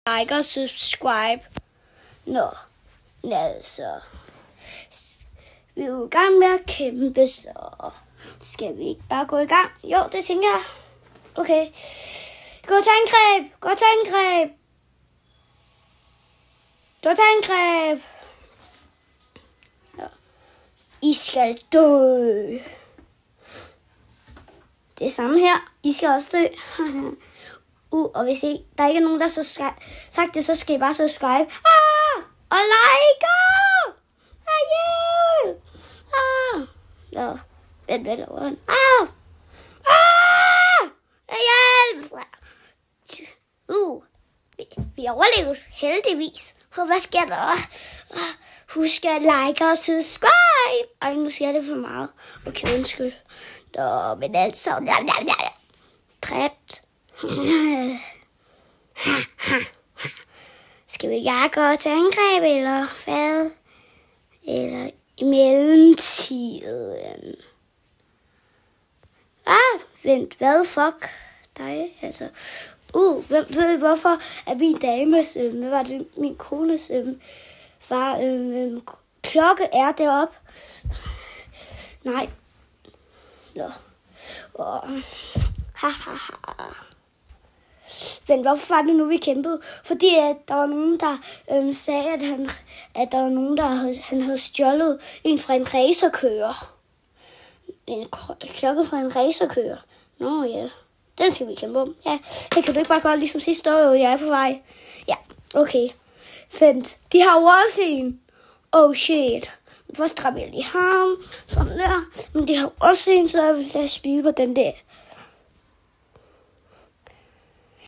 like og subscribe. Nå, altså. Vi er jo i gang med at kæmpe, så skal vi ikke bare gå i gang? Jo, det tænker jeg. Okay. Gå til angreb! Gå til angreb! Gå til angreb! Nå. I skal dø. Det er samme her. I skal også dø. Og hvis der ikke er nogen, der så sagt det, så skal I bare subscribe. Og like! Hjælp! Nå. Vent. Hjælp! Vi overlevede heldigvis. Hvad sker der? Husk at like og subscribe. Ej, nu siger jeg det for meget. Okay, undskyld. Nå, men altså. Dræbt. Skal vi gå til angreb, eller hvad? Eller i mellemtiden? Vent, hvad fuck? Dig, altså. Hvem ved hvorfor at min dames, hvad var det, min kones, var, klokke er deroppe? Nej. Nå. Men hvorfor var det nu, vi kæmpede? Fordi at der var nogen, der sagde, at der var nogen, han havde stjålet en fra en racerkører. En klokke fra en racerkører. Nå ja, den skal vi kæmpe om. Ja, det kan du ikke bare gøre ligesom sidste år, jeg er på vej. Ja, okay. Fint. De har jo også en. Oh shit. Først dræber jeg lige ham. Sådan der. Men de har også en, så jeg vil spille på den der.